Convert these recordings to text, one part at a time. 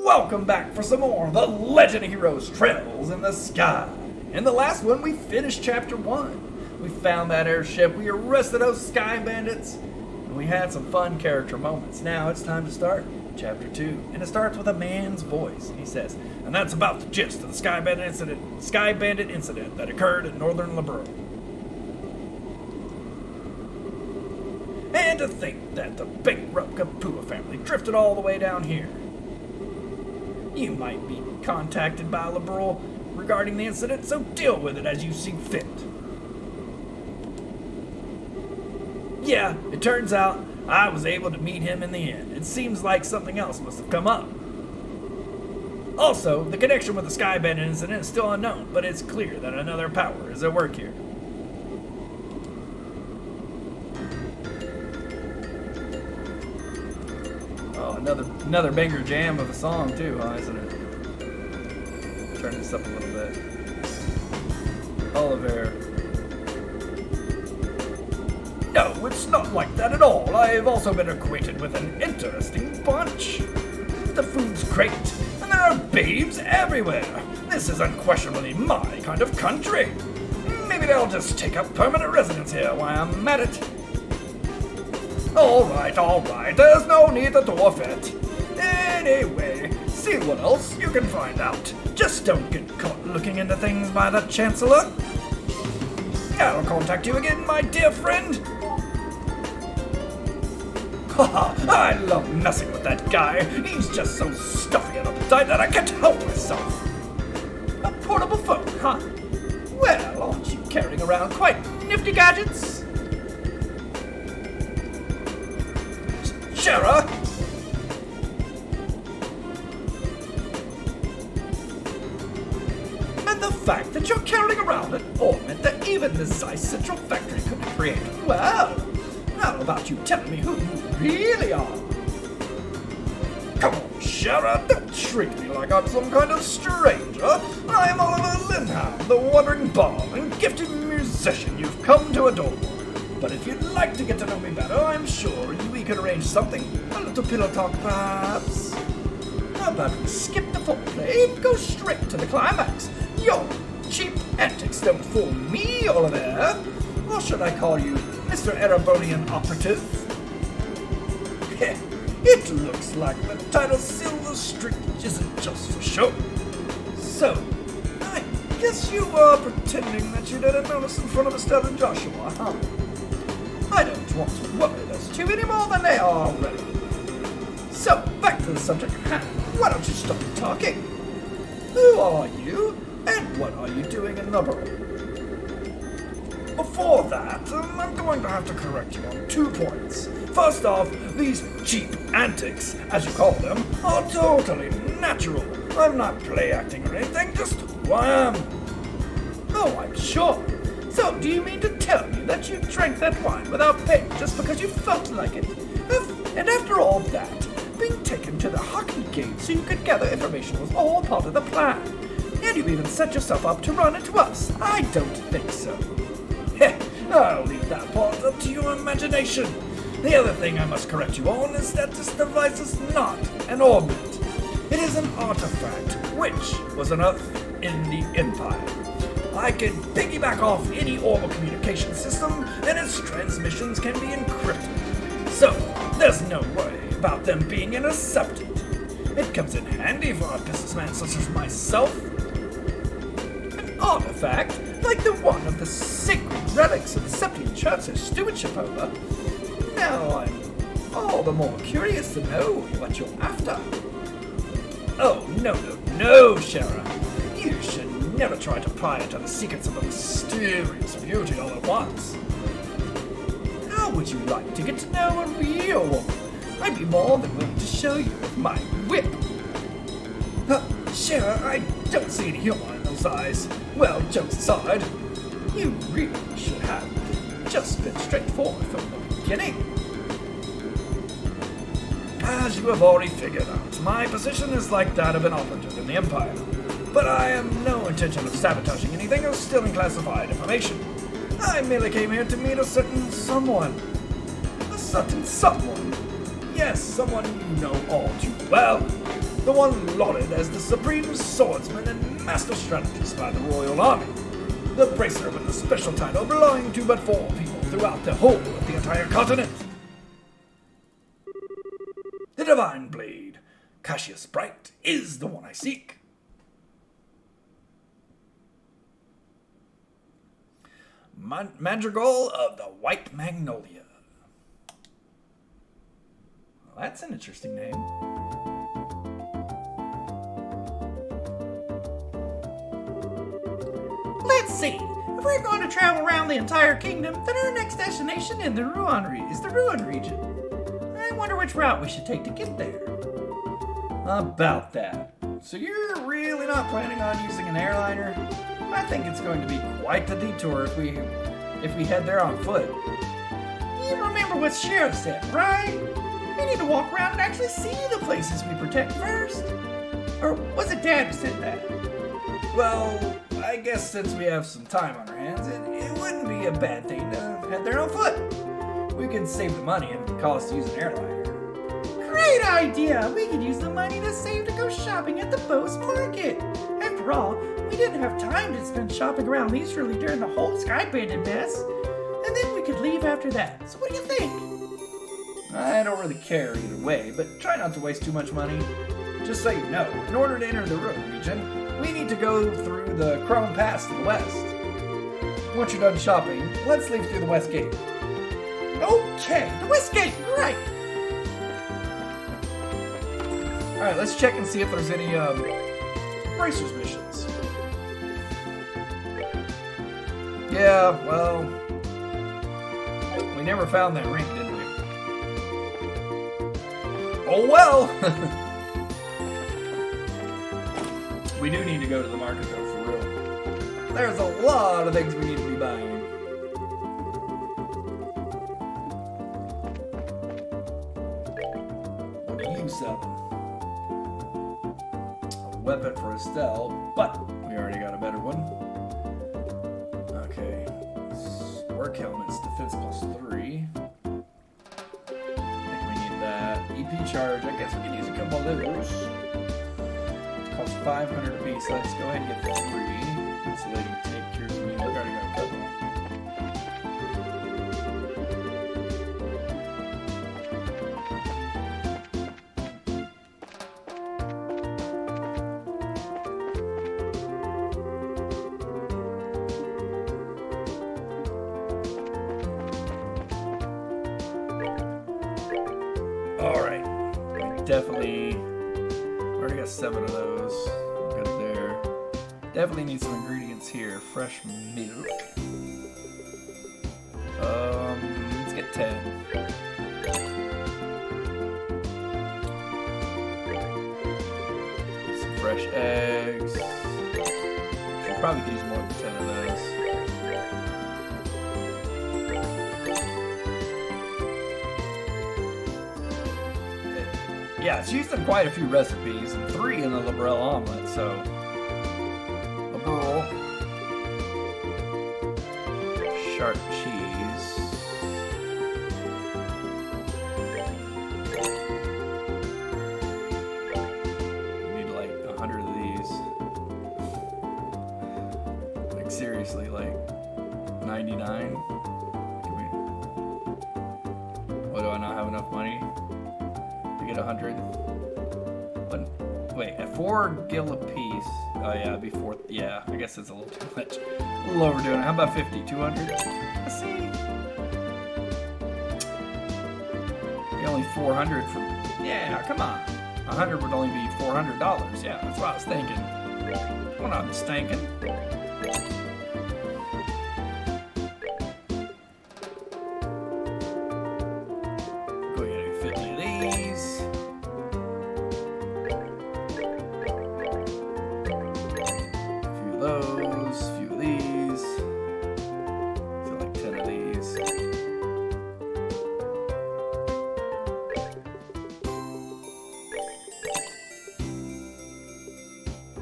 Welcome back for some more The Legend of Heroes Trails in the Sky. In the last one, we finished Chapter 1. We found that airship, we arrested those sky bandits, and we had some fun character moments. Now it's time to start Chapter 2. And it starts with a man's voice. He says, and that's about the gist of the Sky Bandit incident that occurred in northern Liberl. And to think that the bankrupt Kapua family drifted all the way down here. You might be contacted by Liberl regarding the incident, so deal with it as you see fit. Yeah, it turns out I was able to meet him in the end. It seems like something else must have come up. Also, the connection with the Sky Bandit incident is still unknown, but it's clear that another power is at work here. Oh, another banger jam of a song too, huh, isn't it? Turn this up a little bit. Oliver. No, it's not like that at all. I've also been acquainted with an interesting bunch. The food's great, and there are babes everywhere. This is unquestionably my kind of country. Maybe they'll just take up permanent residence here while I'm at it. All right, there's no need to dwarf it. Anyway, see what else you can find out. Just don't get caught looking into things by the Chancellor. I'll contact you again, my dear friend. Haha, I love messing with that guy. He's just so stuffy and uptight that I can't help myself. A portable phone, huh? Well, aren't you carrying around quite nifty gadgets? Shara! And the fact that you're carrying around an ornament that even the Zeiss Central Factory couldn't create. Well, how about you telling me who you really are? Come on, Shara, don't treat me like I'm some kind of stranger. I am Oliver Lindham, the wandering bard and gifted musician you've come to adore. But if you'd like to get to know me better, I'm sure we could arrange something. A little pillow talk, perhaps. How about we skip the foreplay and go straight to the climax? Your cheap antics don't fool me, Oliver. Or should I call you Mr. Erebonian Operative? It looks like the title Silver Streak isn't just for show. So, I guess you are pretending that you didn't notice in front of Estelle and Joshua, huh? I don't want to worry those two any more than they are already. So, back to the subject at hand. Why don't you stop talking? Who are you, and what are you doing in Liberl? Before that, I'm going to have to correct you on 2 points. First off, these cheap antics, as you call them, are totally natural. I'm not play acting or anything, just who I am. Oh, I'm sure. So, do you mean to tell me that you drank that wine without paying just because you felt like it? And after all that, being taken to the hockey game so you could gather information was all part of the plan. And you even set yourself up to run into us. I don't think so. I'll leave that part up to your imagination. The other thing I must correct you on is that this device is not an ornament. It is an artifact, which was unearthed in the Empire. I can piggyback off any orbital communication system, and its transmissions can be encrypted. So, there's no worry about them being intercepted. It comes in handy for a businessman such as myself. An artifact, like the one of the sacred relics of the Septian Church's stewardship over. Now I'm all the more curious to know what you're after. Oh, no, Shara. You should never try to pry into the secrets of a mysterious beauty all at once. How would you like to get to know a real woman? I'd be more than willing to show you with my whip. Shara, I don't see any humor in those eyes. Well, jokes aside, you really should have just been straightforward from the beginning. As you have already figured out, my position is like that of an operative in the Empire. But I have no intention of sabotaging anything or stealing classified information. I merely came here to meet a certain someone. A certain someone? Yes, someone you know all too well. the one lauded as the supreme swordsman and master strategist by the Royal Army, the bracer with the special title belonging to but 4 people throughout the whole of the entire continent. The Divine Blade, Cassius Bright, is the one I seek. Madrigal of the White Magnolia. Well, that's an interesting name. Let's see. If we're going to travel around the entire kingdom, then our next destination is the Ruan region. I wonder which route we should take to get there. About that. So you're really not planning on using an airliner? I think it's going to be quite the detour if we head there on foot. You remember what Sheriff said, right? We need to walk around and actually see the places we protect first. Or was it Dad who said that? Well, I guess since we have some time on our hands, it wouldn't be a bad thing to head there on foot. We could save the money and the cost to use an airliner. Great idea! We could use the money to save to go shopping at the Beauce Market. After all, we didn't have time to spend shopping around leisurely during the whole Sky Bandit mess. And then we could leave after that. So what do you think? I don't really care either way, but try not to waste too much money. Just so you know, in order to enter the Ruan region, we need to go through the Chrome Pass to the west. Once you're done shopping, let's leave through the West Gate. Okay, the West Gate, right. Alright, let's check and see if there's any Bracers missions. Yeah, well, we never found that ring, did we? Oh well! We do need to go to the market though, for real. There's a lot of things we need to be buying. What are you selling? A weapon for Estelle, but we already got a better one. Okay. Work helmets, defense +3. I think we need that. EP charge, I guess we can use a couple of those. Costs 500 apiece. Let's go ahead and get 3. Insulating tape, cures me. Look, I already got a couple. Alright. Definitely already got 7 of those. Good there. Definitely need some ingredients here. Fresh milk. Let's get 10. Some fresh eggs. Should probably use more than 10 of those. Yeah, it's used in quite a few recipes, and 3 in the Labrelle omelet, so... Labrelle. Sharp cheese. We need like 100 of these. Like seriously, like 99? What, do I not have enough money? Get 100. But wait, at 4 gil a piece. Oh yeah, it'd be 4. Yeah, I guess it's a little too much. A little overdoing it. How about 50? 200? Let's see. Only 400 for. Yeah, come on. 100 would only be $400. Yeah, that's what I was thinking. What I'm stinking.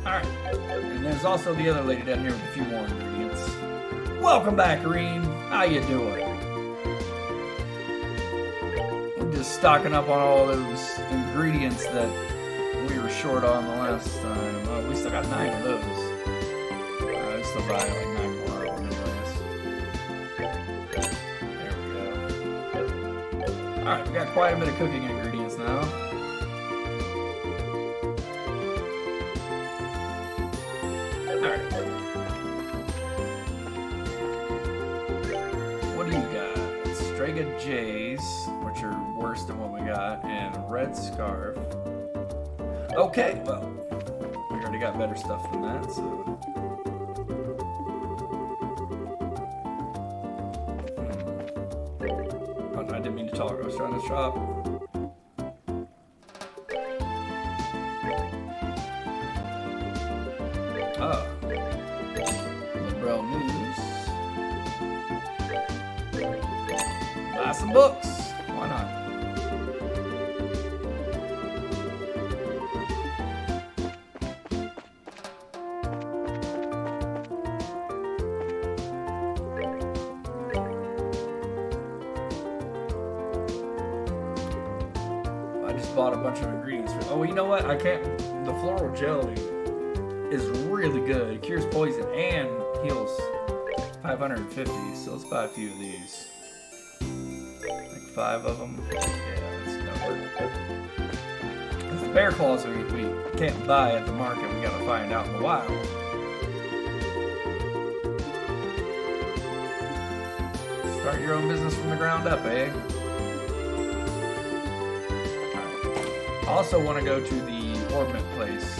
Alright, and there's also the other lady down here with a few more ingredients. Welcome back, Irene. How you doing? I'm just stocking up on all those ingredients that we were short on the last time. Oh, we still got 9 of those. I still buy like 9 more of them anyways. There we go. Alright, we got quite a bit of cooking ingredients now. Alright. What do you got? Strega Jays, which are worse than what we got, and Red Scarf. Okay, well, we already got better stuff than that, so. Oh, no, I didn't mean to talk. I was trying to shop. Oh. Liberal News. Buy some books. Why not? I just bought a bunch of ingredients for. Oh, you know what? I can't. The floral jelly is really good. It cures poison and heals 550. So let's buy a few of these. Like 5 of them. Yeah, that's gonna work. It's the bear claws we can't buy at the market. We gotta find out in the wild. Start your own business from the ground up, eh? I also want to go to the Orbment place.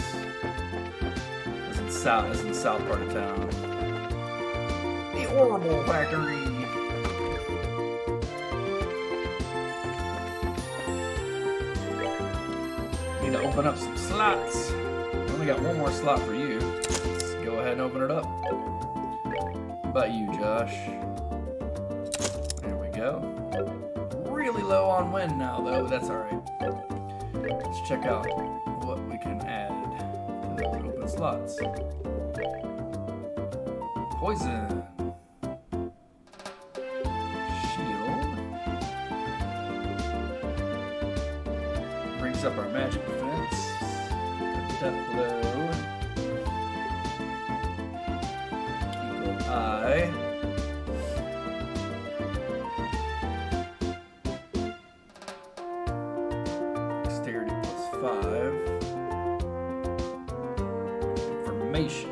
It's in the south part of town. The Orbital Factory. Need to open up some slots. We only got one more slot for you. Let's go ahead and open it up. How about you, Josh? There we go. Really low on wind now, though, but that's alright. Let's check out what we can add to those open slots. Poison. Shield. Brings up our magic defense. Death blow. Eagle eye. Dexterity +5. Information.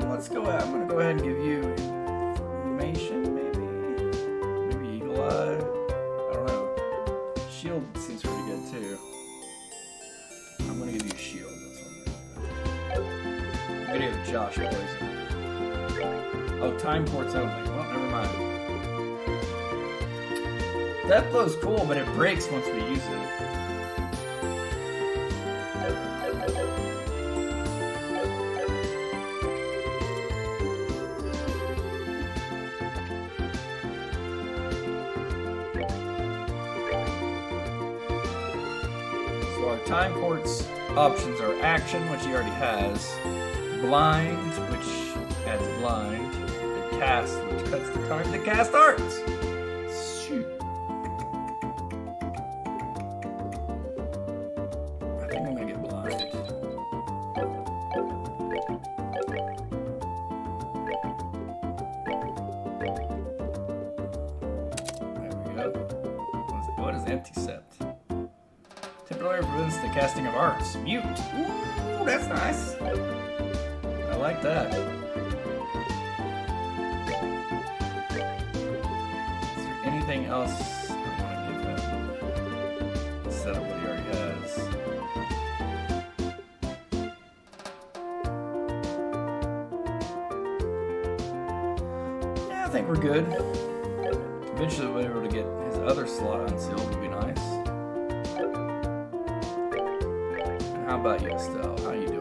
Let's go ahead. I'm gonna go ahead and give you information, maybe. Maybe Eagle Eye. I don't know. Shield seems pretty good too. I'm gonna give you Shield. That's what I'm gonna give Josh poison. Oh, time ports only. Well, never mind. Death blow's cool, but it breaks once we use it. So our time ports options are action, which he already has, blind, which adds blind, and cast, which cuts the time to cast arts. Shoot. I think I'm gonna get blind. There we go. What is Anticept? Temporarily prevents the casting of arts. Mute. Ooh, that's nice. I like that. Is there anything else I want to give him instead of what he already has? Yeah, I think we're good. Eventually we'll be able to get his other slot unsealed would be nice. And how about you, Estelle? How you doing?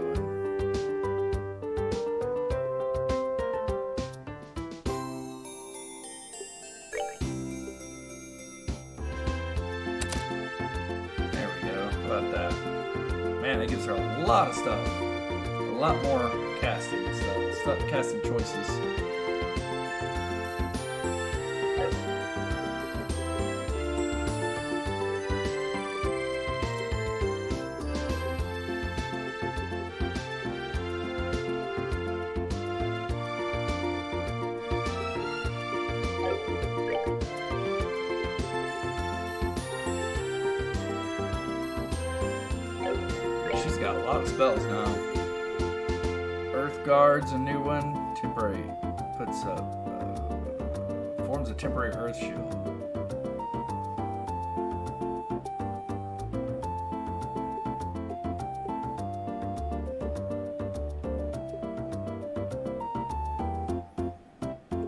There we go. How about that? Man, that gives her a lot of stuff. A lot more casting stuff. Casting choices. got a lot of spells now. Earth Guard's a new one. Temporary. Puts up. Forms a temporary earth shield.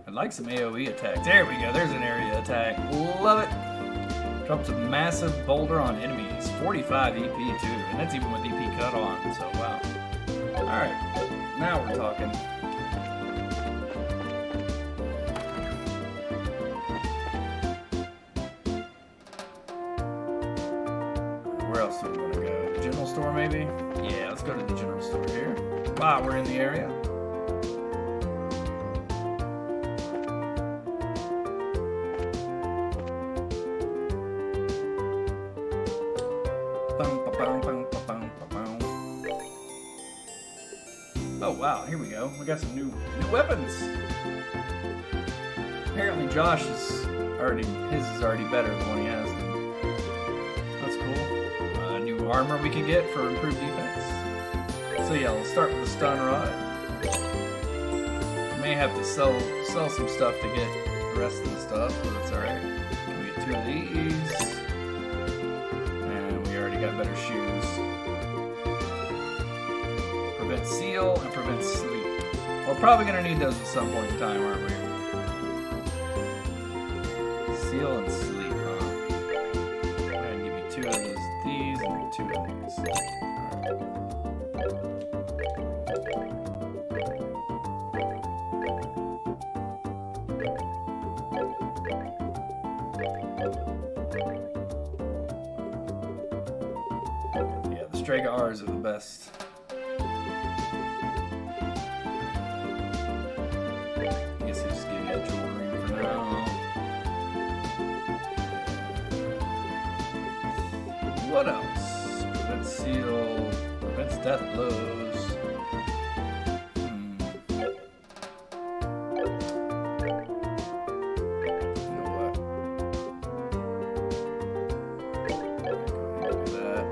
I'd like some AoE attack. There we go. There's an area attack. Love it. Drops a massive boulder on enemies. 45 EP too. And that's even with EP cut on. So wow. Alright. Now we're talking. Where else do we want to go? General store maybe? Yeah, let's go to the general store here. Wow, we're in the area. Oh wow, here we go. We got some new weapons. Apparently Josh is already, his is already better than the one he has. That's cool. New armor we can get for improved defense. So yeah, we'll start with the stun rod. May have to sell some stuff to get the rest of the stuff, but it's alright. We get 2 of these. And we already got better shoes. Prevent seal and prevent sleep. We're probably gonna need those at some point in time, aren't we? Seal and sleep, huh? Go ahead and give me 2 of these and 2 of these. Yeah, the Strega R's are the best. What else? Prevents seal, prevents death blows. You know what? Go ahead and do that.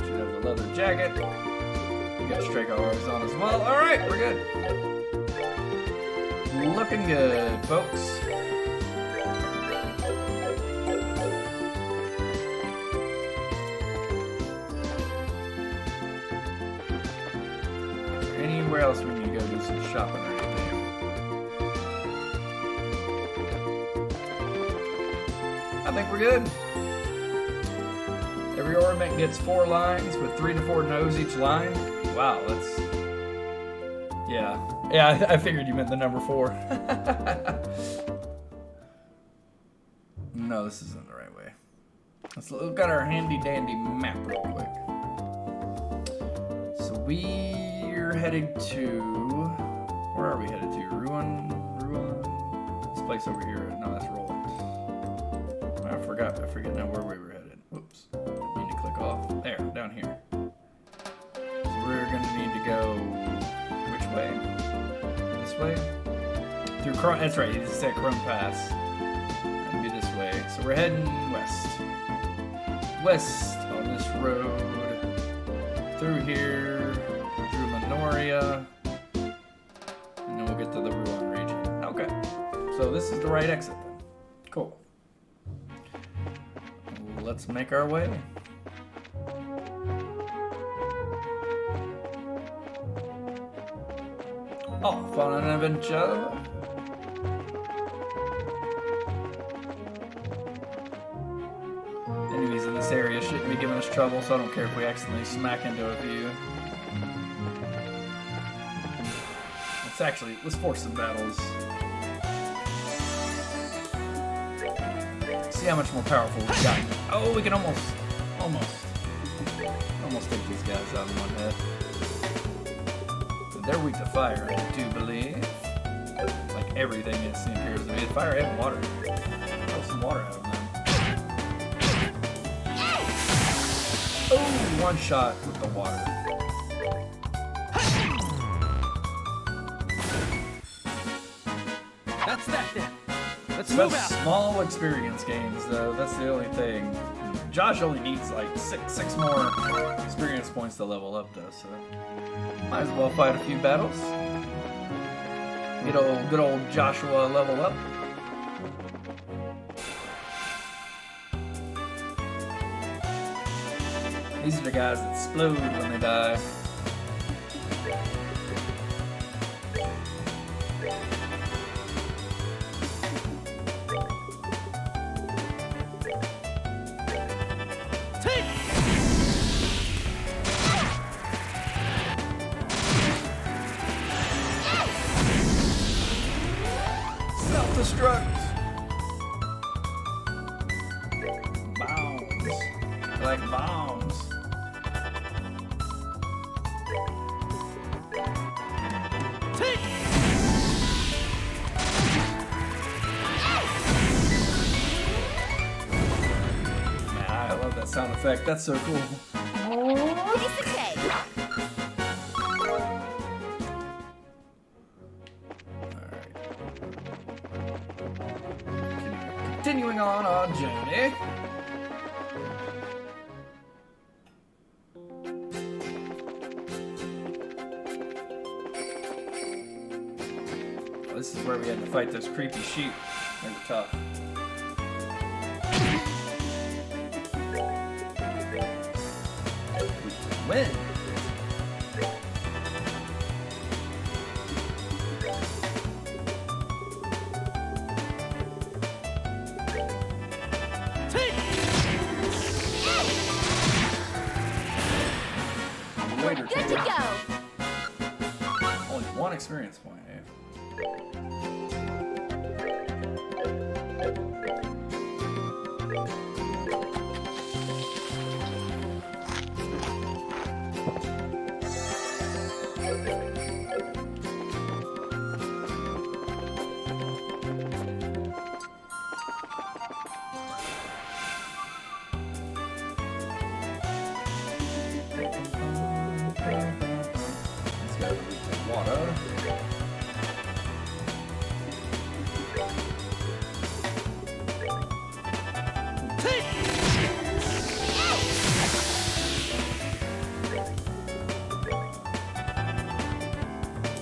Should have the leather jacket. You got Strega R's on as well. Alright, we're good. Looking good, folks. Is there anywhere else we need to go do some shopping or anything? I think we're good. Every ornament gets 4 lines with 3 to 4 nodes each line. Wow, that's... Yeah, I figured you meant the number 4. No, this isn't the right way. Let's look at our handy dandy map real quick. So we're headed to... Where are we headed to? Ruin? This place over here. No, that's Roland. I forget now where we were headed. Whoops. Didn't mean to click off. There, down here. So we're gonna need to go which way? This way? Through Chrome. That's right, you just said Chrome Pass. Gonna be this way. So we're heading west. West on this road. Through here. Through Minoria. And then we'll get to the Ruin region. Okay. So this is the right exit then. Cool. Let's make our way. Off on an adventure. Enemies in this area shouldn't be giving us trouble, so I don't care if we accidentally smack into a few. Let's force some battles. See how much more powerful we've gotten. Oh, we can almost take these guys out in one hit. So they're weak to fire, I do believe. Like everything it appears to be. Fire and water. Throw some water out of them. one shot with the water. That's that then. Let's That's move out. small experience games, though. That's the only thing. Josh only needs like six more experience points to level up, though. So might as well fight a few battles. Good old Joshua level up. These are the guys that explode when they die. Self-destruct. Bombs. Like bombs. Man, I love that sound effect. That's so cool. Piece of cake. Continuing on our journey. This is where we had to fight those creepy sheep. They were tough. We win. We're good to go. Only one experience point, eh? Let's go with the water.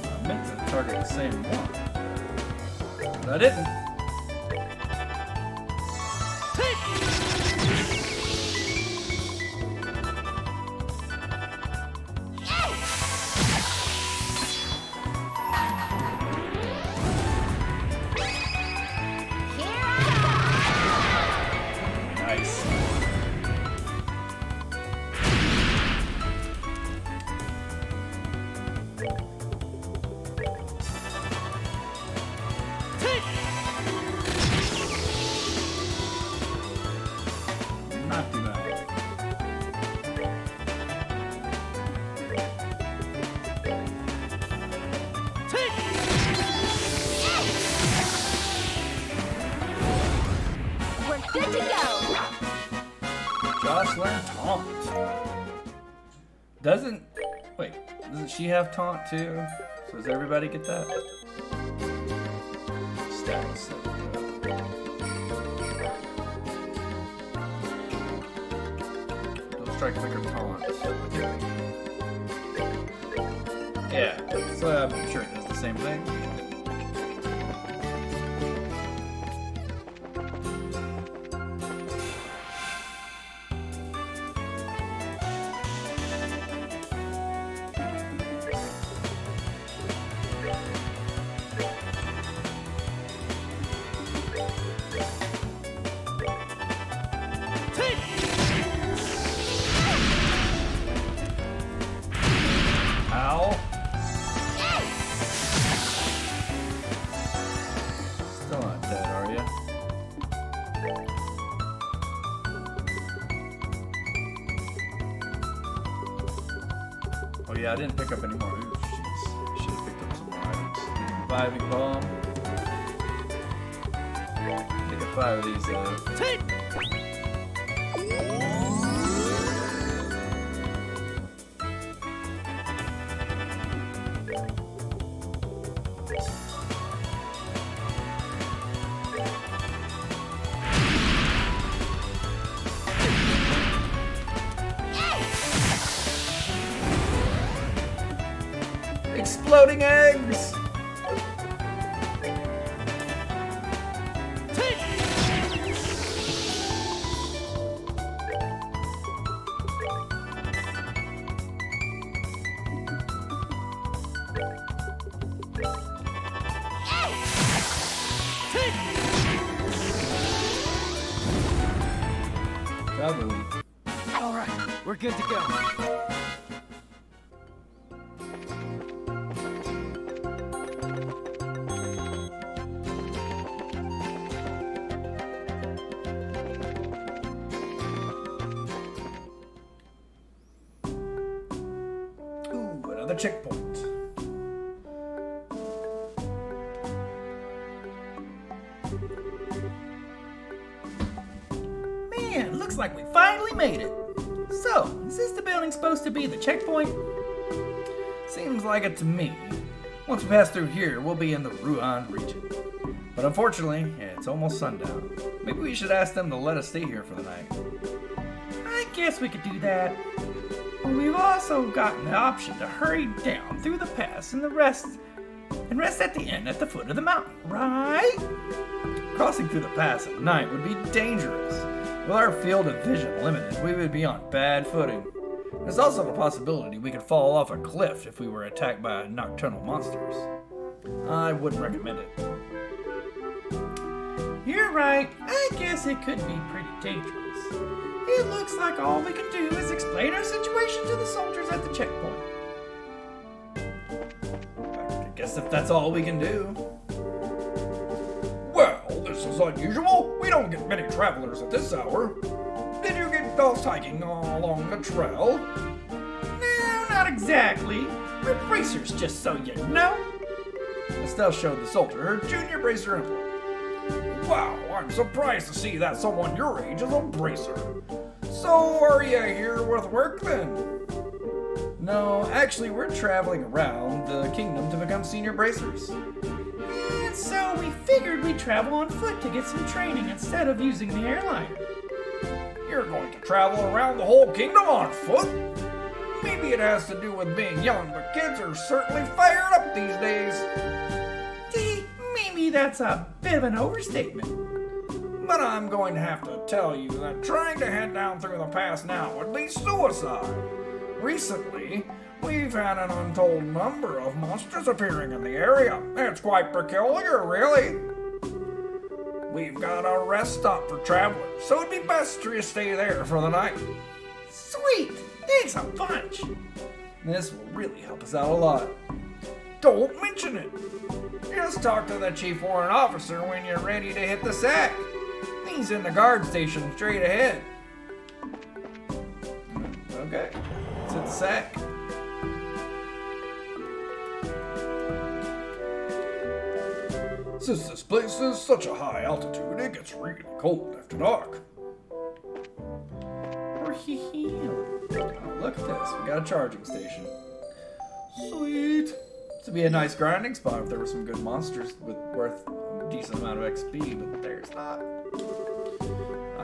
I meant to target the same one, but I didn't. Here I Nice. Not too bad. go. We're good to go. Josh learned taunt. Doesn't she have taunt too? So does everybody get that? Stats. Don't strike quicker taunt. Yeah, so I'm sure it does the same thing. Ow. Still not dead, are you? Oh yeah, I didn't pick up any more. Ooh, jeez. Should have picked up some more items. Reviving bomb. Take a 5 of these though. Lovely. All right, we're good to go. Ooh, another checkpoint. Man, looks like we finally made it. So, is this the building supposed to be the checkpoint? Seems like it to me. Once we pass through here, we'll be in the Ruan region. But unfortunately, it's almost sundown. Maybe we should ask them to let us stay here for the night. I guess we could do that. But we've also gotten the option to hurry down through the pass and rest at the end at the foot of the mountain, right? Crossing through the pass at night would be dangerous. With our field of vision limited, we would be on bad footing. There's also the possibility we could fall off a cliff if we were attacked by nocturnal monsters. I wouldn't recommend it. You're right. I guess it could be pretty dangerous. It looks like all we can do is explain our situation to the soldiers at the checkpoint. I guess if that's all we can do. Well, this is unusual. We don't get many travelers at this hour. Did you get lost hiking along the trail? No, not exactly. We're bracers, just so you know. Estelle showed the soldier her junior bracer emblem. Wow, I'm surprised to see that someone your age is a bracer. So, are you here with work then? No, actually, we're traveling around the kingdom to become senior bracers. And so we figured we'd travel on foot to get some training instead of using the airliner. You're going to travel around the whole kingdom on foot? Maybe it has to do with being young, but kids are certainly fired up these days. Maybe that's a bit of an overstatement. But I'm going to have to tell you that trying to head down through the pass now would be suicide. Recently, we've had an untold number of monsters appearing in the area. It's quite peculiar, really. We've got a rest stop for travelers, so it'd be best to stay there for the night. Sweet! Thanks a bunch! This will really help us out a lot. Don't mention it. Just talk to the chief warrant officer when you're ready to hit the sack. He's in the guard station straight ahead. Okay, let's hit the sack. Since this place is such a high altitude, it gets really cold after dark. Or Oh, look at this, we got a charging station. Sweet. This would be a nice grinding spot if there were some good monsters with worth a decent amount of XP, but there's not.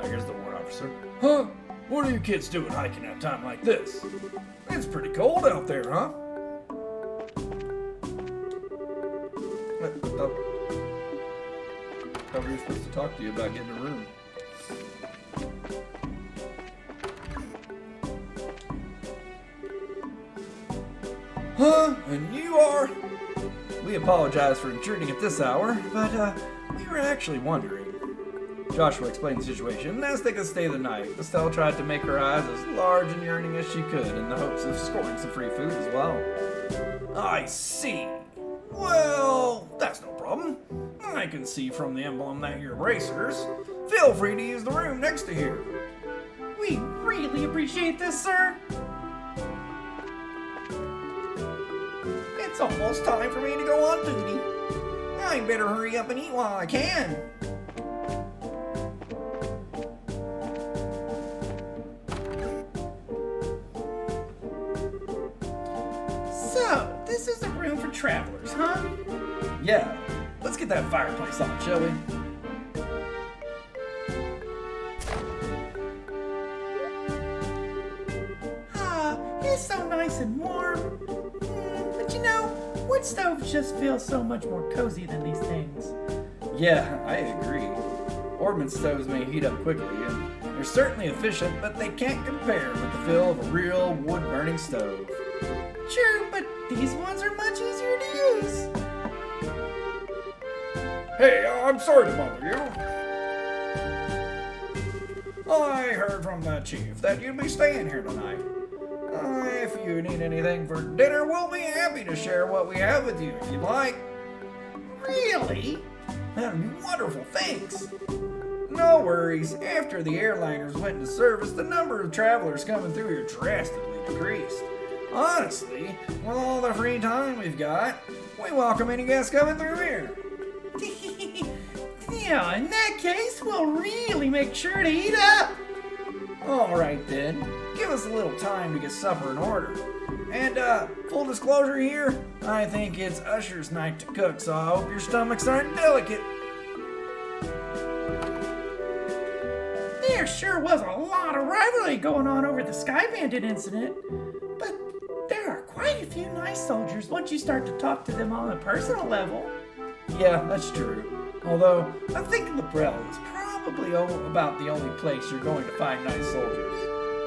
Here's the warrant officer. Huh? What are you kids doing hiking at a time like this? It's pretty cold out there, huh? How were you supposed to talk to you about getting a room? Huh? And you are? We apologize for intruding at this hour, but we were actually wondering. Joshua explained the situation. As they could stay the night, Estelle tried to make her eyes as large and yearning as she could in the hopes of scoring some free food as well. I see. Well, that's no problem. I can see from the emblem that you're bracers. Feel free to use the room next to here. we really appreciate this, sir. It's almost time for me to go on duty. I better hurry up and eat while I can. So, this is the room for travelers, huh? Yeah, let's get that fireplace on, shall we? It's so nice and warm. But you know, wood stoves just feel so much more cozy than these things. Yeah, I agree. Orman stoves may heat up quickly, and they're certainly efficient, but they can't compare with the feel of a real wood-burning stove. True, but these ones are much easier to use. Hey, I'm sorry to bother you. I heard from the chief that you'd be staying here tonight. If you need anything for dinner, we'll be happy to share what we have with you if you'd like. Really? That'd be wonderful, thanks. No worries, after the airliners went into service, the number of travelers coming through here drastically decreased. Honestly, with all the free time we've got, we welcome any guests coming through here. Yeah, in that case, we'll really make sure to eat up. Alright then, give us a little time to get supper in order. And full disclosure here, I think it's Usher's night to cook, so I hope your stomachs aren't delicate. There sure was a lot of rivalry going on over the Sky Bandit incident, but there are quite a few nice soldiers once you start to talk to them on a personal level. Yeah, that's true. Although, I think Labrelle is probably about the only place you're going to find nice soldiers.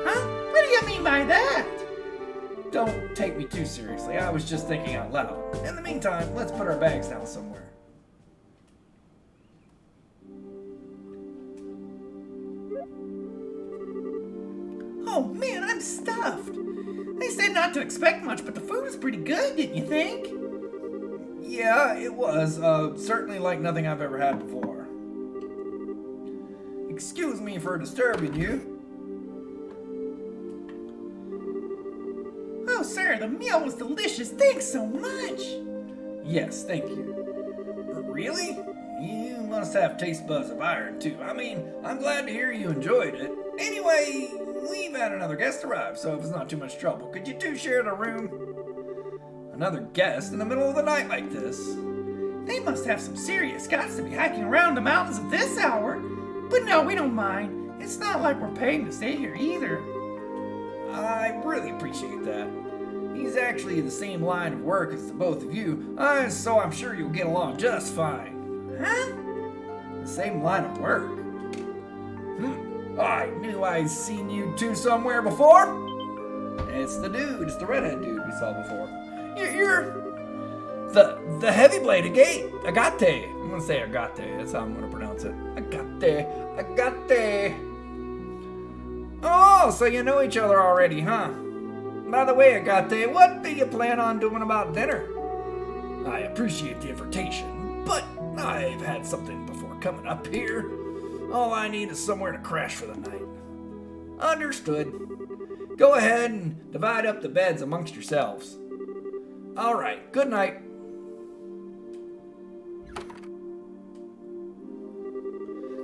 Huh? What do you mean by that? Don't take me too seriously, I was just thinking out loud. In the meantime, let's put our bags down somewhere. Oh man, I'm stuffed. They said not to expect much, but the food was pretty good, didn't you think? Yeah, it was. Certainly like nothing I've ever had before. Excuse me for disturbing you. Oh, sir, the meal was delicious. Thanks so much. Yes, thank you. Really? You must have taste buds of iron, too. I mean, I'm glad to hear you enjoyed it. Anyway, we've had another guest arrive, so if it's not too much trouble, could you two share the room? Another guest in the middle of the night like this? They must have some serious guts to be hiking around the mountains at this hour. But no, we don't mind. It's not like we're paying to stay here either. I really appreciate that. He's actually in the same line of work as the both of you, so I'm sure you'll get along just fine. Huh? The same line of work? I knew I'd seen you two somewhere before. It's the dude, it's the redhead dude we saw before. You're the heavy blade Agate. I'm gonna say Agate, that's how I'm gonna pronounce it. Agate. Oh, so you know each other already, huh? By the way, Agate, what do you plan on doing about dinner? I appreciate the invitation, but I've had something before coming up here. All I need is somewhere to crash for the night. Understood. Go ahead and divide up the beds amongst yourselves. All right, good night.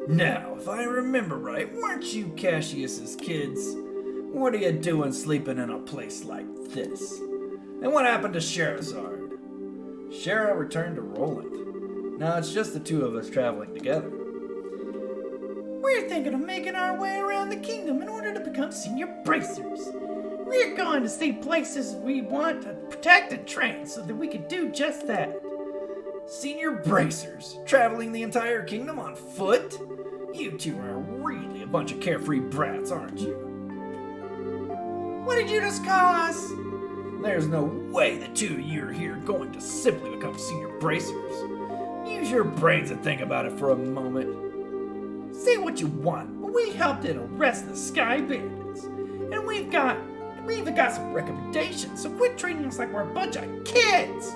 Now, if I remember right, weren't you Cassius's kids? What are you doing sleeping in a place like this? And what happened to Scheherazade? Shara returned to Roland. Now it's just the two of us traveling together. We're thinking of making our way around the kingdom in order to become senior bracers. We're going to see places we want to protect and train so that we can do just that. Senior bracers? Traveling the entire kingdom on foot? You two are really a bunch of carefree brats, aren't you? What did you just call us? There's no way the two of you are here going to simply become senior bracers. Use your brains and think about it for a moment. Say what you want, but we helped it arrest the Sky Bandits. And we even got some recommendations, so quit treating us like we're a bunch of kids.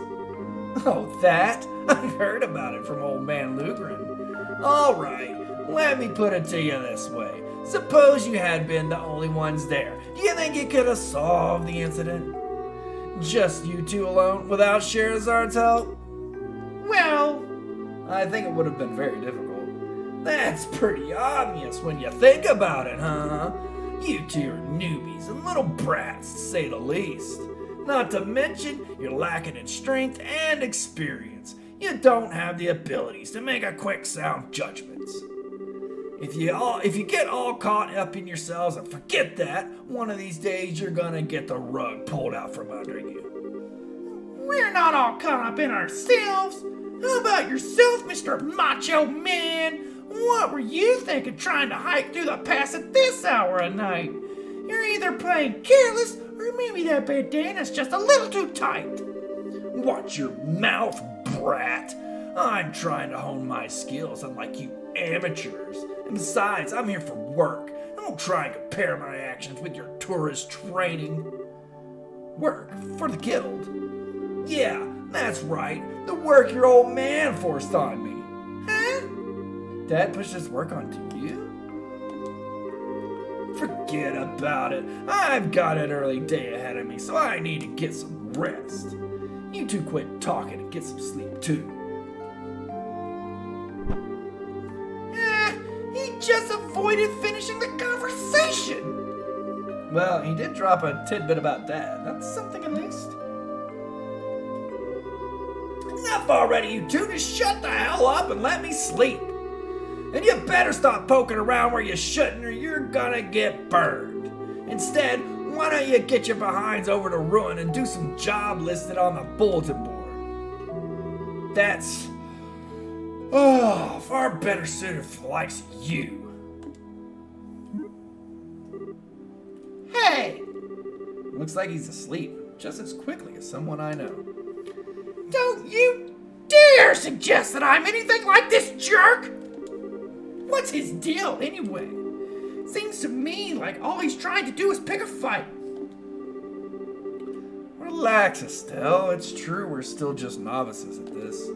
Oh, that? I've heard about it from old man Lugren. All right, let me put it to you this way. Suppose you had been the only ones there. Do you think you could have solved the incident? Just you two alone, without Shahrazad's help? Well, I think it would have been very difficult. That's pretty obvious when you think about it, huh? You two are newbies and little brats, to say the least. Not to mention, you're lacking in strength and experience. You don't have the abilities to make a quick, sound judgments. If you get all caught up in yourselves and forget that, one of these days you're gonna get the rug pulled out from under you. we're not all caught up in ourselves. How about yourself, Mr. Macho Man? What were you thinking trying to hike through the pass at this hour of night? You're either playing careless or maybe that bandana's just a little too tight. Watch your mouth, brat. I'm trying to hone my skills unlike you amateurs. And besides, I'm here for work. Don't try and compare my actions with your tourist training. Work for the guild. Yeah, that's right. The work your old man forced on me. Huh? Dad pushed his work onto you? Forget about it. I've got an early day ahead of me, so I need to get some rest. You two quit talking and get some sleep too. He just avoided finishing the conversation. Well, he did drop a tidbit about Dad. That's something at least. Enough already, you two. Just shut the hell up and let me sleep. And you better stop poking around where you shouldn't, or you're gonna get burned. Instead, why don't you get your behinds over to Ruin and do some job listed on the bulletin board? That's far better suited for the likes of you. Hey, Looks like he's asleep just as quickly as someone I know. don't you dare suggest that I'm anything like this jerk! What's his deal anyway? Seems to me like all he's trying to do is pick a fight. Relax, Estelle. It's true we're still just novices at this.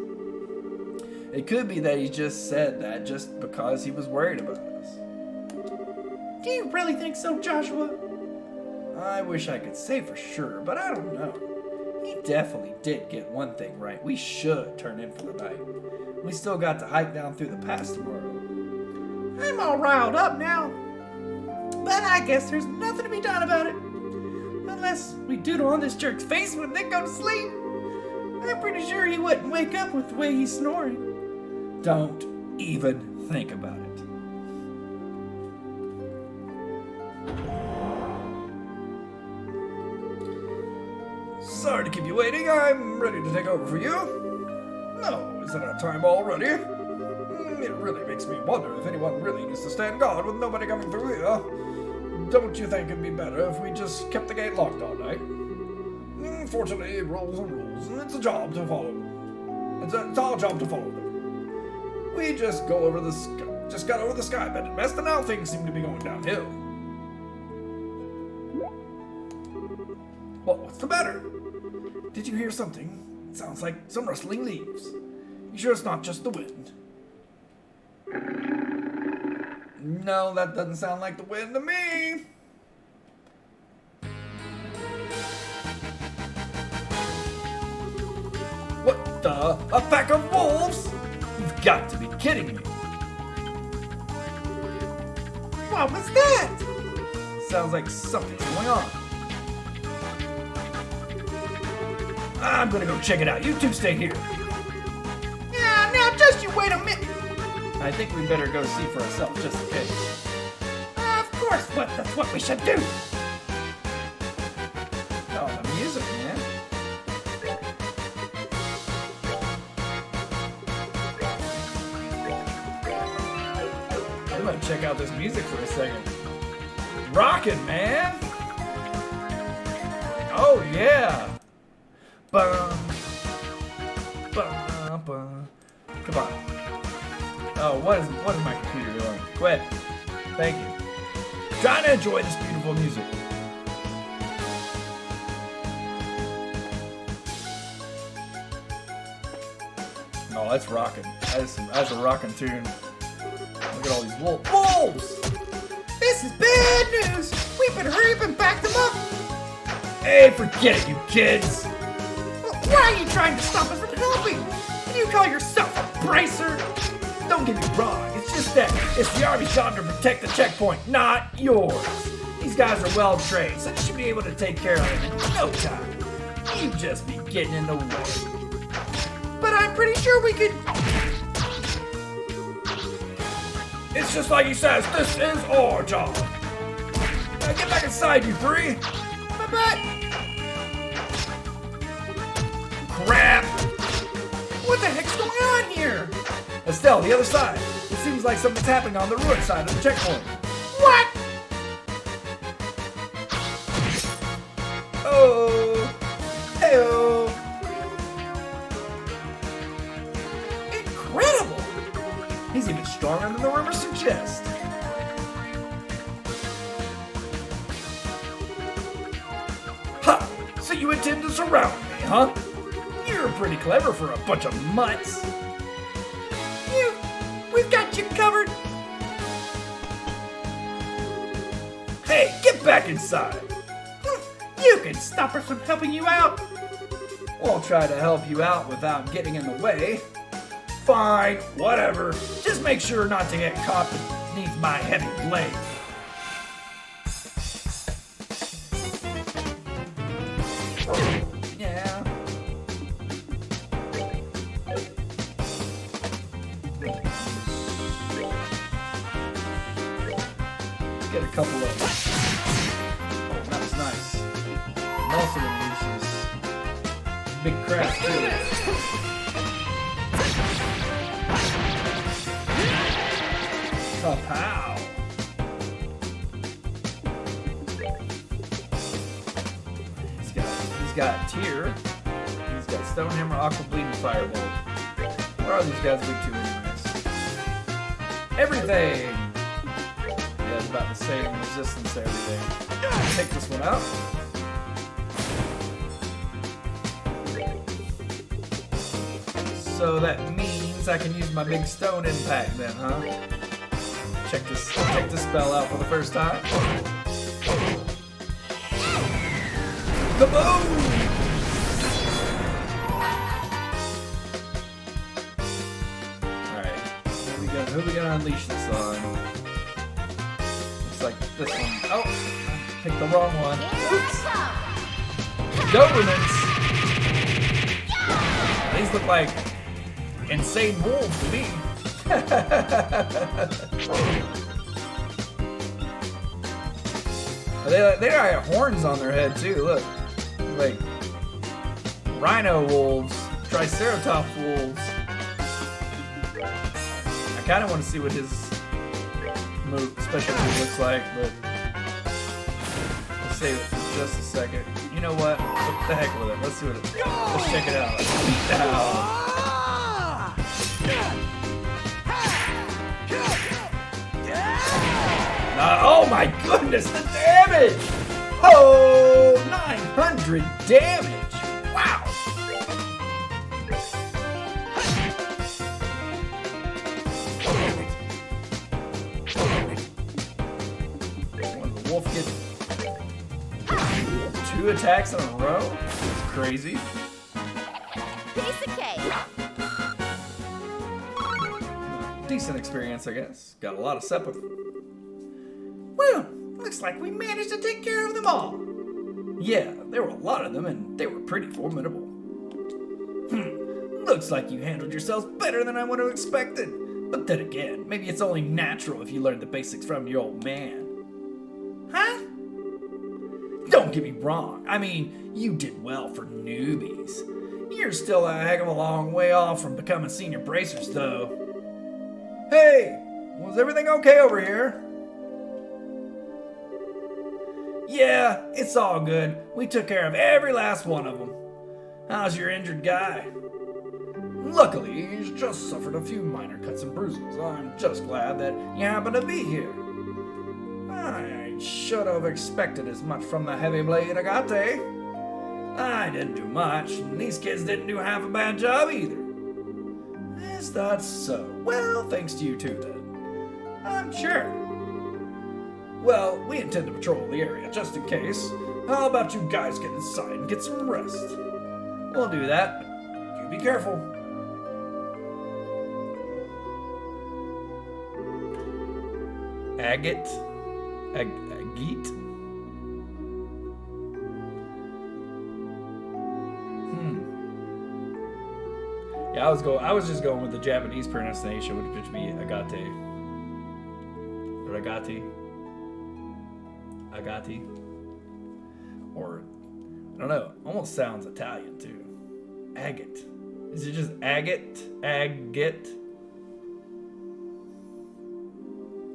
It could be that he just said that just because he was worried about us. Do you really think so, Joshua? I wish I could say for sure, but I don't know. He definitely did get one thing right. We should turn in for the night. We still got to hike down through the pass tomorrow. I'm all riled up now. But I guess there's nothing to be done about it. Unless we doodle on this jerk's face when they go to sleep. I'm pretty sure he wouldn't wake up with the way he's snoring. Don't even think about it. Sorry to keep you waiting. I'm ready to take over for you. No, is it our time already? It really makes me wonder if anyone really needs to stand guard with nobody coming through here. Don't you think it'd be better if we just kept the gate locked all night? Fortunately, rules are rules, and it's a job to follow. It's our job to follow them. We just got over the sky bending mess, and now things seem to be going downhill. What's the matter? Did you hear something? It sounds like some rustling leaves. You sure it's not just the wind? No, that doesn't sound like the wind to me. What the? A pack of wolves? You've got to be kidding me. What was that? Sounds like something's going on. I'm gonna go check it out. You two stay here. Yeah, now just you wait a minute. I think we better go see for ourselves just in case. Of course, that's what we should do. Oh, the music, man. I'm gonna check out this music for a second. Rockin', man! Oh yeah! Bum, bum, bum. Come on. Oh, what is my computer doing? Quit. Thank you. Trying to enjoy this beautiful music. Oh, that's rocking. That's a rocking tune. Look at all these wolves. This is bad news. We better hurry up and back them up. Hey, forget it, you kids! Why are you trying to stop us from helping? Do you call yourself a bracer? Don't get me wrong, it's just that it's the Army's job to protect the checkpoint, not yours. These guys are well trained, so you should be able to take care of it in no time. You just be getting in the way. But I'm pretty sure we could. It's just like he says, this is our job. Now get back inside, you three. But Crap! what the heck's going on here? Estelle, the other side. It seems like something's happening on the ruin side of the checkpoint. What? Oh! Hey-oh! Incredible! He's even stronger than the rumors suggest. you intend to surround me, huh? You're pretty clever for a bunch of mutts. We've got you covered. Hey, get back inside. You can stop us from helping you out. I'll try to help you out without getting in the way. Fine, whatever. Just make sure not to get caught beneath my heavy blade. Yeah. Get a couple of. Oh, that was nice. Most of them uses big crap too. Pow! He's got Tear. He's got Stonehammer, Aqua Bleeding, Firebolt. What are these guys weak to anyways? Everything! Yeah, it's about the same resistance to everything. Take this one out. So that means I can use my big stone impact then, huh? Check this spell out for the first time. Kaboom! Alright, who are we gonna unleash this on? Looks like this one. Oh, I picked the wrong one. Here Governance! These look like insane wolves to me. They got horns on their head too. Look, like rhino wolves, triceratops wolves. I kind of want to see what his special move looks like, but we'll save it for just a second. You know what? What the heck with it? Let's see what it. Let's check it out. Beat down. Oh my goodness, the damage! Oh, 900 damage! Wow! When the wolf gets 2 attacks in a row? That's crazy. Piece of cake. Decent experience, I guess. Got a lot of sympathy. Well, looks like we managed to take care of them all. Yeah, there were a lot of them, and they were pretty formidable. Looks like you handled yourselves better than I would have expected. But then again, maybe it's only natural if you learned the basics from your old man. Huh? Don't get me wrong. I mean, you did well for newbies. You're still a heck of a long way off from becoming senior bracers, though. Hey, was everything okay over here? Yeah, it's all good. We took care of every last one of them. How's your injured guy? Luckily, he's just suffered a few minor cuts and bruises. I'm just glad that you happen to be here. I should have expected as much from the heavy blade Agate. I didn't do much, and these kids didn't do half a bad job either. Is that so? Well, thanks to you too, then. I'm sure. Well, we intend to patrol the area just in case. How about you guys get inside and get some rest? We'll do that, but you be careful. Agate? Agate? Yeah, I was just going with the Japanese pronunciation, which would be Agate. Or Agate. Agati. Or, I don't know, almost sounds Italian too. Agate. Is it just agate? Agate?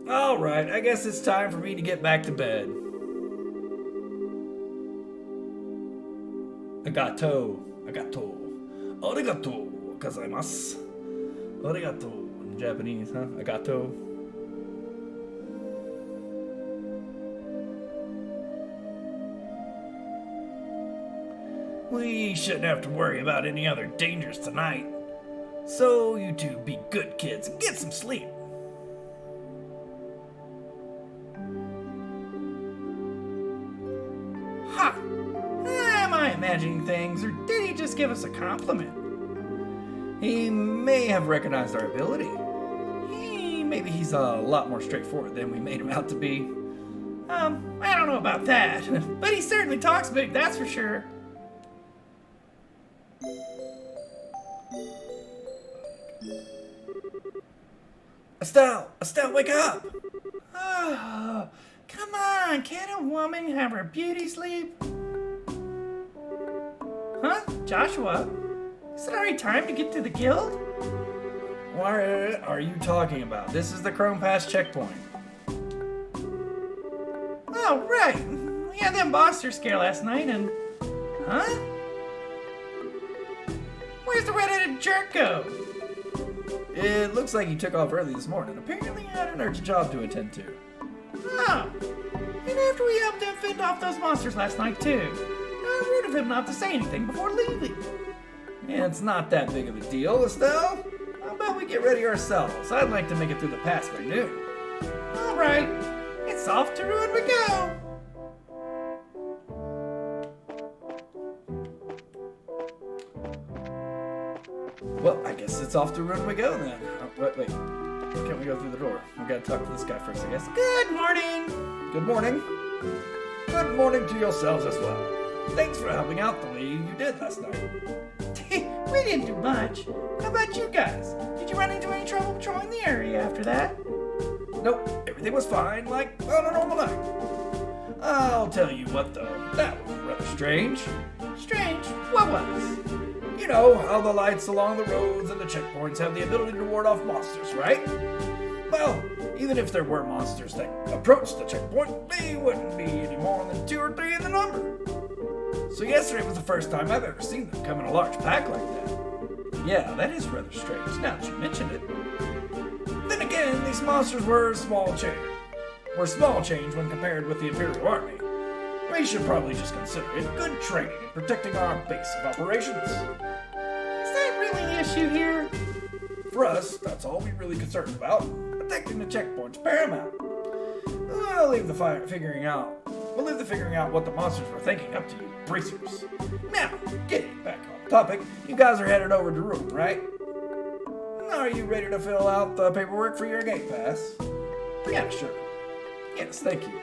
Alright, I guess it's time for me to get back to bed. Agato. Agato. Arigato gozaimasu. Arigato in Japanese, huh? Agato. We shouldn't have to worry about any other dangers tonight. So you two be good kids and get some sleep. Ha! Am I imagining things, or did he just give us a compliment? He may have recognized our ability. Maybe he's a lot more straightforward than we made him out to be. I don't know about that, but he certainly talks big, that's for sure. Estelle, wake up! Oh, come on, can't a woman have her beauty sleep? Huh? Joshua? Is it already time to get to the guild? What are you talking about? This is the Chrome Pass checkpoint. Oh, right. We had that monster scare last night and... Huh? Where's the red-headed jerk go? It looks like he took off early this morning. Apparently he had an urgent job to attend to. Oh. And after we helped him fend off those monsters last night, too. How rude of him not to say anything before leaving. Yeah, it's not that big of a deal, Estelle. How about we get ready ourselves? I'd like to make it through the pass by noon. All right. It's off to Ruin we go. Well, I guess it's off to Ruin we go then. Oh, wait. Can't we go through the door? We gotta talk to this guy first, I guess. Good morning. Good morning. Good morning to yourselves as well. Thanks for helping out the way you did last night. We didn't do much. How about you guys? Did you run into any trouble patrolling the area after that? Nope, everything was fine, like on a normal night. I'll tell you what though, that was rather strange. Strange. What was? You know how the lights along the roads and the checkpoints have the ability to ward off monsters, right? Well, even if there were monsters that approached the checkpoint, they wouldn't be any more than 2 or 3 in the number. So yesterday was the first time I've ever seen them come in a large pack like that. Yeah, that is rather strange, now that you mentioned it. Then again, these monsters were small change. We're small change when compared with the Imperial Army. We should probably just consider it good training in protecting our base of operations. Is that really the issue here? For us, that's all we're really concerned about. Protecting the checkpoints paramount. We'll leave the figuring out what the monsters were thinking up to you, bracers. Now, getting back on topic, you guys are headed over to Ruin, right? Are you ready to fill out the paperwork for your gate pass? Yeah, sure. Yes, thank you.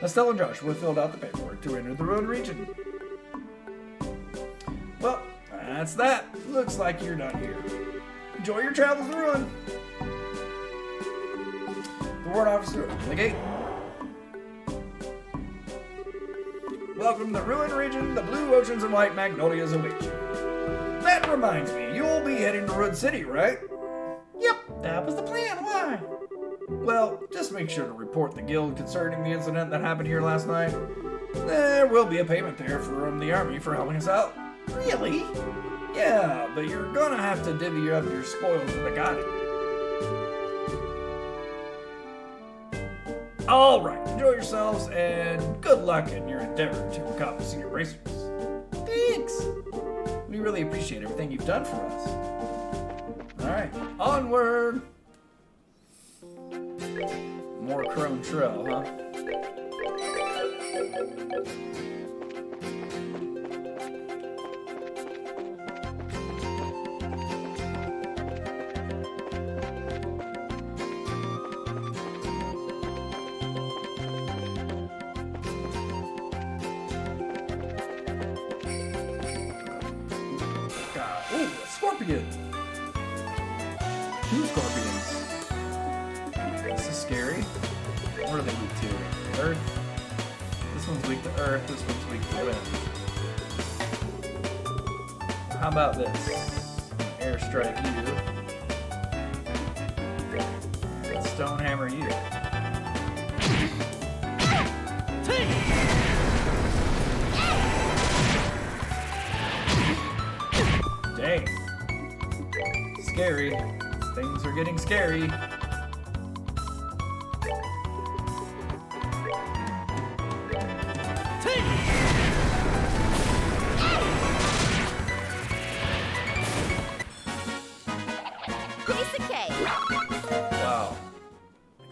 Estelle and Joshua filled out the paperwork to enter the Ruin region. Well, that's that. Looks like you're done here. Enjoy your travels to Ruin. The ward officer, open the gate. Welcome to Ruin region. The blue oceans and white magnolias await you. That reminds me, you'll be heading to Ruin City, right? Yep, that was the plan. Why? Well, just make sure to report the guild concerning the incident that happened here last night. There will be a payment there from the army for helping us out. Really? Yeah, but you're gonna have to divvy up your spoils with the got it. All right, enjoy yourselves and good luck in your endeavor to become senior bracers. Thanks. We really appreciate everything you've done for us. All right, onward. More Crone Trail, huh? Ooh, a scorpion. 2 scorpions. This is scary. What are they weak to? Earth? This one's weak to earth, this one's weak to wind. How about this? Airstrike you. Stone hammer you. Dang. Scary. Things are getting scary.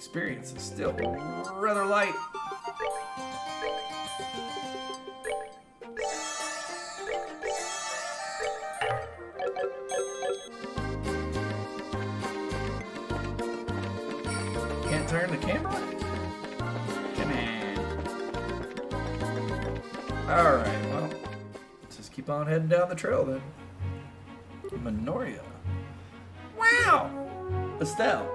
experience is still rather light. Can't turn the camera? Come on. Alright, well, let's just keep on heading down the trail then. Minoria. Wow! Estelle.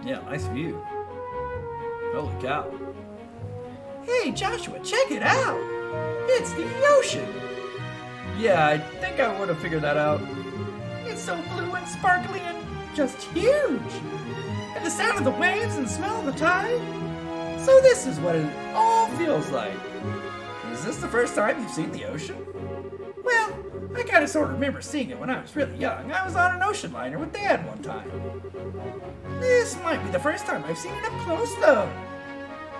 Yeah, nice view. Holy cow. Hey, Joshua, check it out. It's the ocean. Yeah, I think I would have figured that out. It's so blue and sparkly and just huge. And the sound of the waves and smell of the tide. So this is what it all feels like. Is this the first time you've seen the ocean? Well, I kind of sort of remember seeing it when I was really young. I was on an ocean liner with Dad one time. This might be the first time I've seen it up close, though.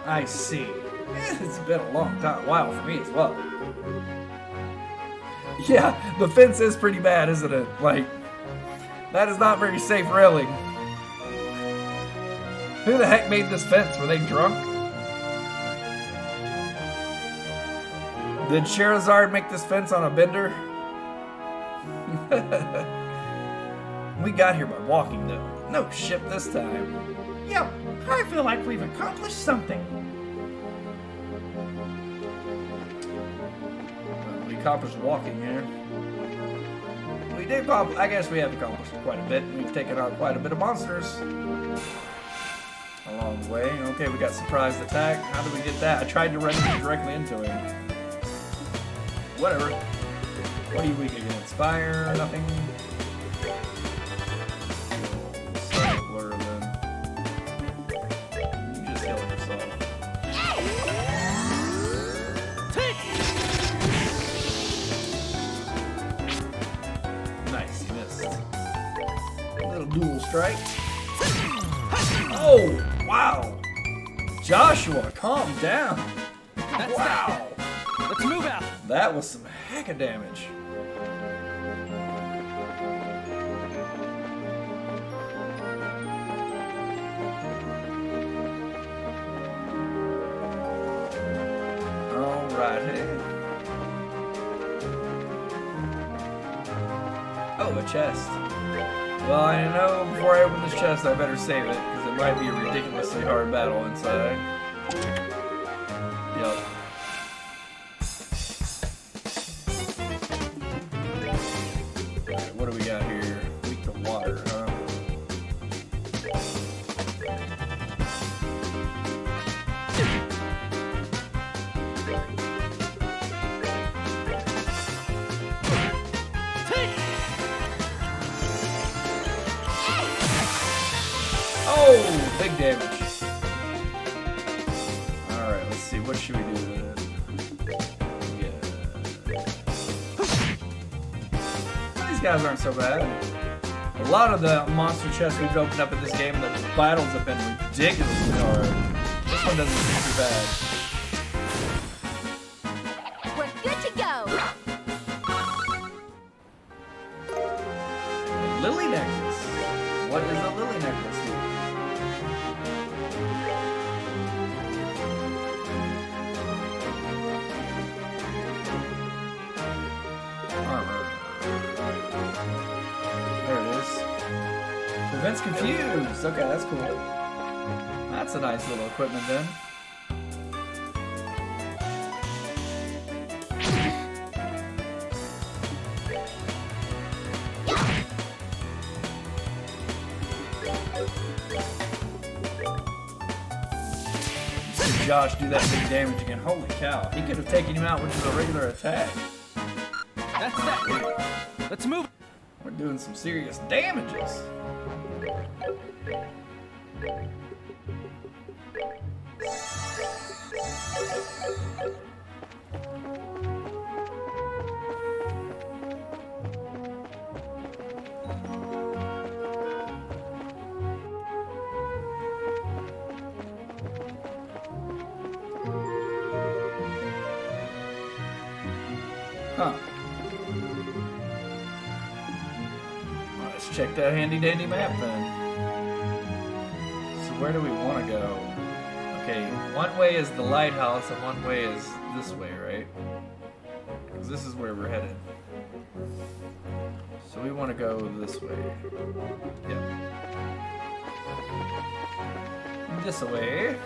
I see. It's been a long time, while for me as well. Yeah, the fence is pretty bad, isn't it? Like, that is not very safe railing. Who the heck made this fence? Were they drunk? Did Charizard make this fence on a bender? We got here by walking, though. No ship this time. Yep, I feel like we've accomplished something. We accomplished walking here. We did I guess we have accomplished quite a bit. We've taken out quite a bit of monsters along the way. Okay, we got surprise attack. How did we get that? I tried to run directly into him. Whatever. What are you weak against? Fire? Nothing? Blur then. You just heal yourself. Nice, you missed. A little dual strike. Oh, wow. Joshua, calm down. Wow. Let's move out. That was some heck of damage. Alrighty. Oh, a chest. Well, I know before I open this chest, I better save it, because it might be a ridiculously hard battle inside. Yep. Alright, what do we got here? Weak to water, huh? Oh, big damage. Alright, let's see. What should we do then? Yeah. These guys aren't so bad. A lot of the monster chests we've opened up in this game, the battles have been ridiculously hard. This one doesn't seem too bad. We're good to go. Lily necklace. What is a lily necklace? Armor. There it is. Prevents confused. Okay, that's cool. That's a nice little equipment then. See Josh do that big damage again. Holy cow. He could have taken him out with just a regular attack. That's that. Let's move. We're doing some serious damages. Huh. check that handy dandy map then. So where do we want to go? Okay, one way is the lighthouse and one way is this way, right? Because this is where we're headed. So we want to go this way. Yep. This way.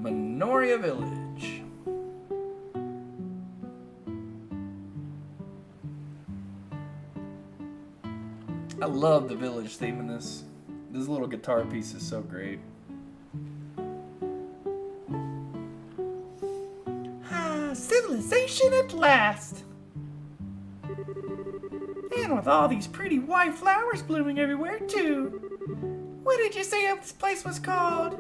Minoria Village. I love the village theme in this. This little guitar piece is so great. Civilization at last! And with all these pretty white flowers blooming everywhere, too. What did you say this place was called?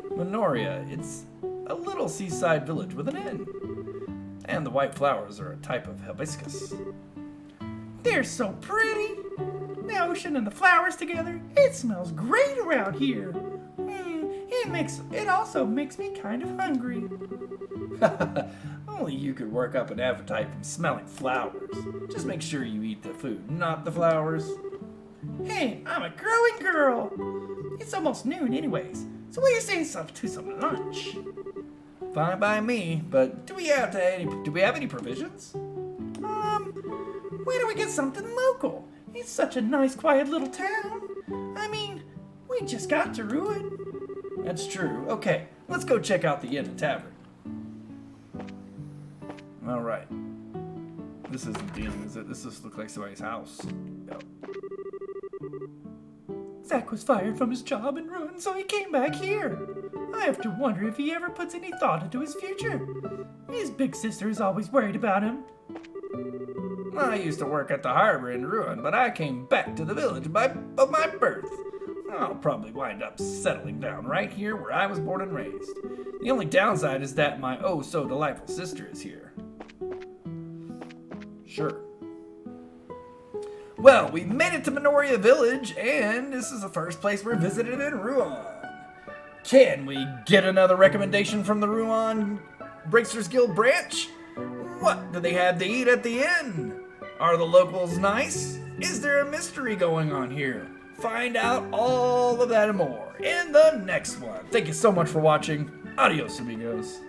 Minoria. It's a little seaside village with an inn. And the white flowers are a type of hibiscus. They're so pretty. The ocean and the flowers together. It smells great around here. It also makes me kind of hungry. Only you could work up an appetite from smelling flowers. Just make sure you eat the food, not the flowers. Hey, I'm a growing girl. It's almost noon anyways. So what do you say to some lunch? Fine by me, but do we have any provisions? Why don't we get something local? It's such a nice, quiet little town. I mean, we just got to Ruin. That's true. Okay, let's go check out the inn and tavern. All right. This isn't the inn, is it? This just looks like somebody's house. Yep. Zack was fired from his job in Ruin, so he came back here. I have to wonder if he ever puts any thought into his future. His big sister is always worried about him. I used to work at the harbor in Ruin, but I came back to the village of my birth. I'll probably wind up settling down right here where I was born and raised. The only downside is that my oh-so-delightful sister is here. Sure. Well, we've made it to Minoria Village, and this is the first place we're visited in Ruin. Can we get another recommendation from the Ruin Bracers Guild branch? What do they have to eat at the inn? Are the locals nice? Is there a mystery going on here? Find out all of that and more in the next one. Thank you so much for watching. Adios, amigos.